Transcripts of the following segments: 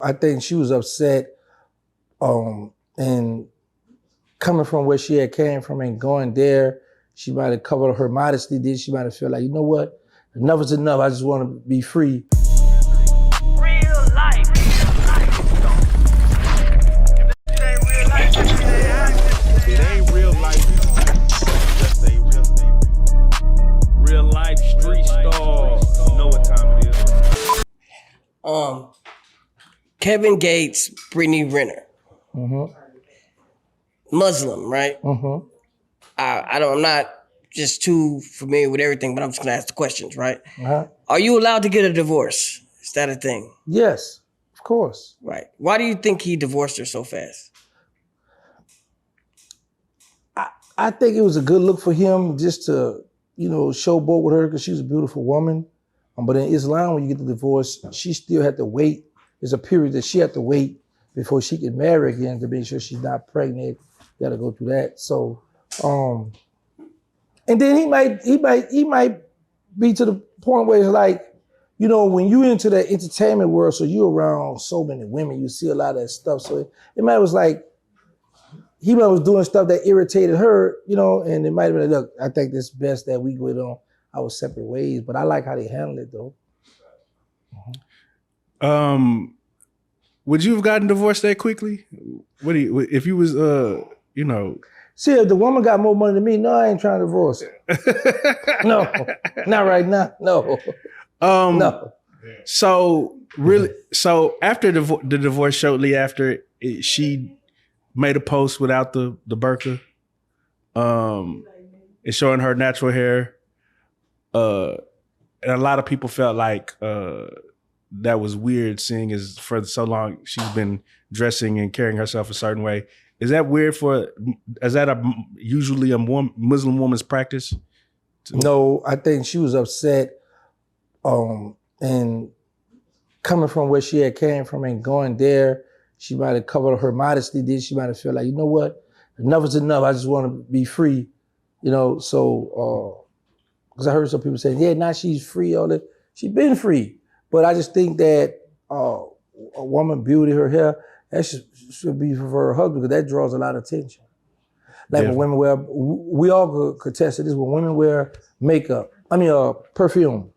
I think she was upset and coming from where she had came from and going there, she might have covered her modesty. Then she might have felt like, you know what? Enough is enough. I just want to be free. Real life. It ain't real life. Just ain't real. Real life street Starz. You know what time it is. Kevin Gates, Brittany Renner. Mm-hmm. Muslim, right? Mm-hmm. I'm not just too familiar with everything, but I'm just gonna ask the questions, right? Uh-huh. Are you allowed to get a divorce? Is that a thing? Yes, of course. Right. Why do you think he divorced her so fast? I think it was a good look for him just to, showboat with her because she was a beautiful woman. But in Islam, when you get the divorce, she still had to wait. There's a period that she had to wait before she could marry again to make sure she's not pregnant. You got to go through that. So, and then he might be to the point where it's like, when you into the entertainment world, so you around so many women, you see a lot of that stuff. So it might was like, he might was doing stuff that irritated her, and it might have been like, look, I think it's best that we go on our separate ways. But I like how they handle it though. Would you have gotten divorced that quickly? If you was See, if the woman got more money than me, no, I ain't trying to divorce her. No, not right now. No. No. So after the divorce, shortly after, she made a post without the burqa, and showing her natural hair. And a lot of people felt like that was weird, seeing as for so long she's been dressing and carrying herself a certain way. Is that weird is that usually a Muslim woman's practice? No, I think she was upset and coming from where she had came from and going there, she might have covered her modesty. Then she might have felt like, you know what? Enough is enough. I just want to be free. So, because I heard some people saying, yeah, now she's free, all that. She's been free. But I just think that a woman beauty, her hair, that should be for her husband because that draws a lot of attention. Like when women wear, we all could contest to this, when women wear makeup, perfume.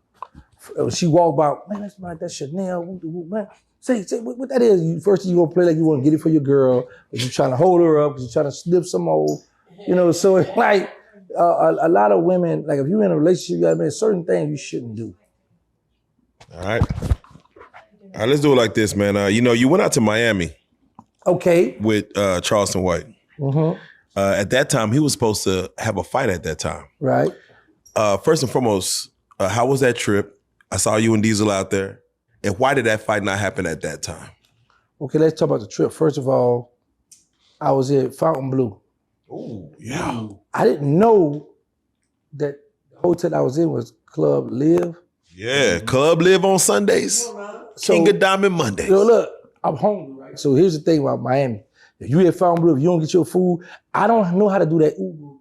She walk by, man, that's Chanel, man. Say what that is. First you gonna play like you want to get it for your girl, but you trying to hold her up, because you're trying to slip some old, so it's like a lot of women, like if you're in a relationship, you gotta certain things you shouldn't do. All right, let's do it like this, man. You went out to Miami. Okay. With Charleston White. Mm-hmm. At that time, he was supposed to have a fight at that time. Right. First and foremost, how was that trip? I saw you and Diesel out there. And why did that fight not happen at that time? Okay, let's talk about the trip. First of all, I was at Fontainebleau. Oh, yeah. I didn't know that the hotel I was in was Club Live. Yeah, Club Live on Sundays. King of Diamond Mondays. Look, I'm hungry, right? So here's the thing about Miami. If you at Fontainebleau, if you don't get your food, I don't know how to do that Uber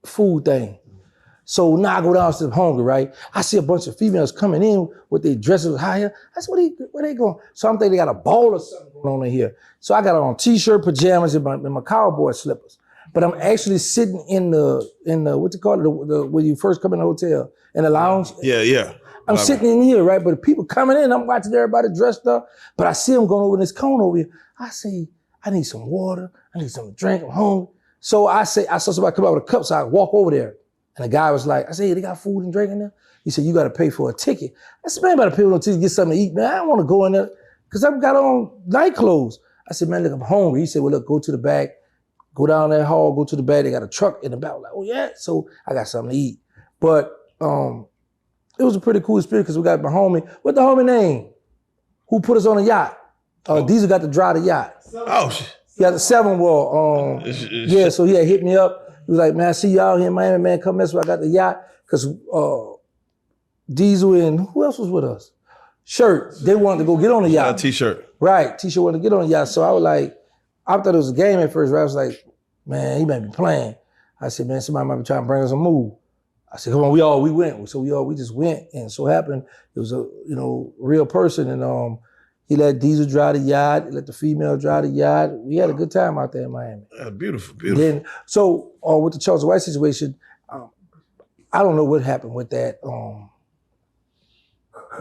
food thing. So now I go downstairs hungry, right? I see a bunch of females coming in with their dresses higher. I said, where they going? So I'm thinking they got a ball or something going on in here. So I got on t-shirt, pajamas, and my cowboy slippers. But I'm actually sitting in the what you call it, when you first come in the hotel, in the lounge. Yeah. I'm sitting in here, right? But people coming in, I'm watching everybody dressed up. But I see them going over this cone over here. I say, I need some water. I need something to drink. I'm hungry. So I saw somebody come out with a cup, so I walk over there. And the guy was like, I said, hey, they got food and drink in there? He said, you got to pay for a ticket. I said, man, I got to pay for a ticket to get something to eat, man. I don't want to go in there because I've got on night clothes. I said, man, look, I'm hungry. He said, well, look, go to the back, go down that hall, go to the back. They got a truck in the back. I'm like, oh, yeah. So I got something to eat. But it was a pretty cool experience because we got my homie. What the homie name? Who put us on a yacht? Diesel got to drive the yacht. Oh, shit. He got the 7-wall. Yeah, so he had hit me up. He was like, man, I see y'all here in Miami, man, come mess with. I got the yacht. Because Diesel and who else was with us? Shirt. They wanted to go get on the yacht. T-shirt. Right. T-shirt wanted to get on the yacht. So I was like, I thought it was a game at first, right? I was like, man, he might be playing. I said, man, somebody might be trying to bring us a move. I said, come on, we went. So we just went. And so happened, it was a, real person. And He let Diesel drive the yacht. He let the female drive the yacht. We had a good time out there in Miami. Beautiful, beautiful. Then, so with the Charleston White situation, I don't know what happened with that.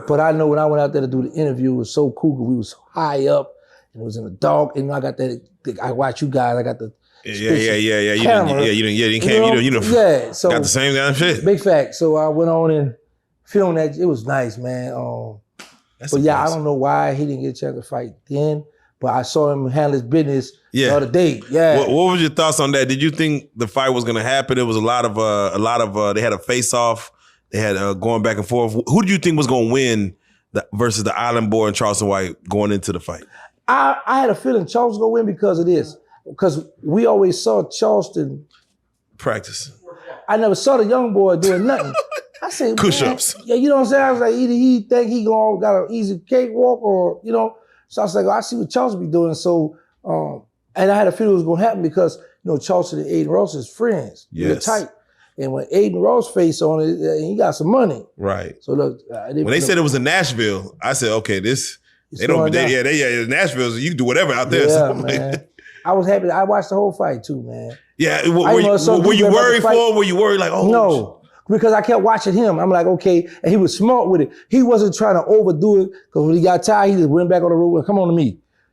But I know when I went out there to do the interview, it was so cool because we was high up and it was in the dark. And I got that. I watch you guys. I got the Yeah. You camera, didn't so got the same kind of shit. Big fact. So I went on and filmed that. It was nice, man. But yeah, I don't know why he didn't get a chance to fight then. But I saw him handle his business the other day. Yeah. What was your thoughts on that? Did you think the fight was going to happen? It was a lot of they had a face off. They had going back and forth. Who did you think was going to win versus the Island Boy and Charleston White going into the fight? I had a feeling Charleston was going to win because of this. Because we always saw Charleston practice. I never saw the young boy doing nothing. I said, push-ups. Yeah, you know what I'm saying? I was like, either he think he got an easy cakewalk or, you know. So I was like, I see what Charleston be doing. So, and I had a feeling it was going to happen because, you know, Charleston and Aiden Ross is friends. Yes. They're tight. And when Aiden Ross face on it, he got some money. Right. So look, when they said it was in Nashville, I said, okay, Nashville, you can do whatever out there. Yeah, so, man. I was happy. I watched the whole fight too, man. Yeah. Were you worried for him? Were you worried like, oh? No, because I kept watching him. I'm like, okay. And he was smart with it. He wasn't trying to overdo it because when he got tired, he just went back on the road and come on to me.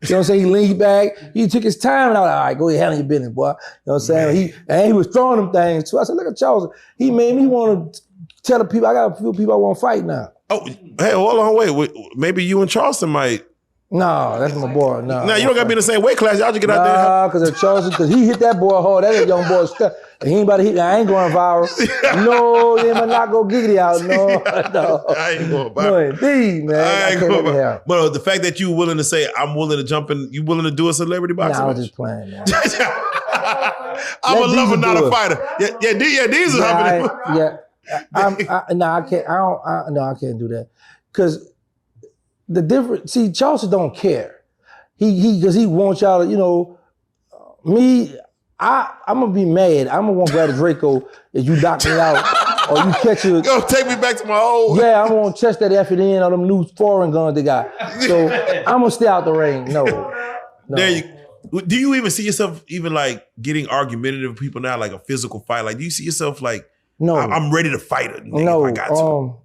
You know what I'm saying? He leaned back. He took his time and I was like, all right, go ahead, handle your business, boy. You know what I'm saying? He was throwing them things too. I said, look at Charles. He made me want to tell the people, I got a few people I want to fight now. Oh, hey, hold on, wait. Maybe you and Charleston might. No, that's my boy. No, you don't got to be in the same weight class. Y'all just get out there. Nah, because he hit that boy hard. That young boy stuck. And he ain't about to hit me. I ain't going viral. No, he ain't not go giggity out. No. I ain't going viral. No, indeed, man. I ain't going viral. But the fact that you willing to say, I'm willing to jump in, you willing to do a celebrity boxing Nah, I match? was just playing, man. I'm a lover, not a fighter. Yeah, Diesel. I can't do that. Because the difference, see, Charleston don't care. Because he wants y'all to, you know, me, I'm gonna be mad. I'm gonna want to grab a Draco if you knock me out or you catch it. Go take me back to my old. Yeah, I'm gonna test that effort in on them new foreign guns they got. So I'm gonna stay out the ring. No. Do you even see yourself even like getting argumentative with people now, like a physical fight? Like, do you see yourself like, no, I'm ready to fight it? No, if I got to.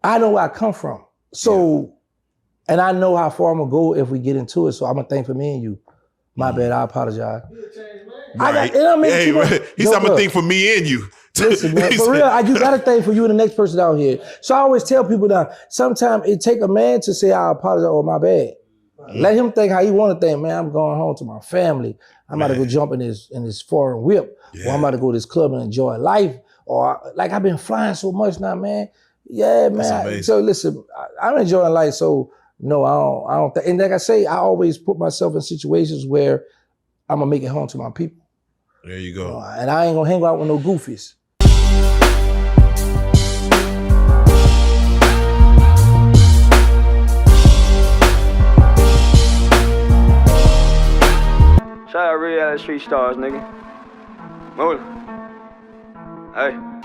I know where I come from. So, and I know how far I'm gonna go if we get into it. So I'm gonna think for me and you. My bad, I apologize. Right. He said I'm gonna think for me and you. Listen, man, for real, I just got to think for you and the next person out here. So I always tell people that sometimes it take a man to say I apologize or my bad. Let him think how he want to think. Man, I'm going home to my family. I'm about to go jump in this foreign whip, or I'm about to go to this club and enjoy life. Or like I've been flying so much now, man. Yeah, man. So listen, I'm enjoying life. So no, I don't think. And like I say, I always put myself in situations where I'm gonna make it home to my people. There you go. And I ain't gonna hang out with no goofies. Shout out Reallyfe Street Starz, nigga. Move it. Hey.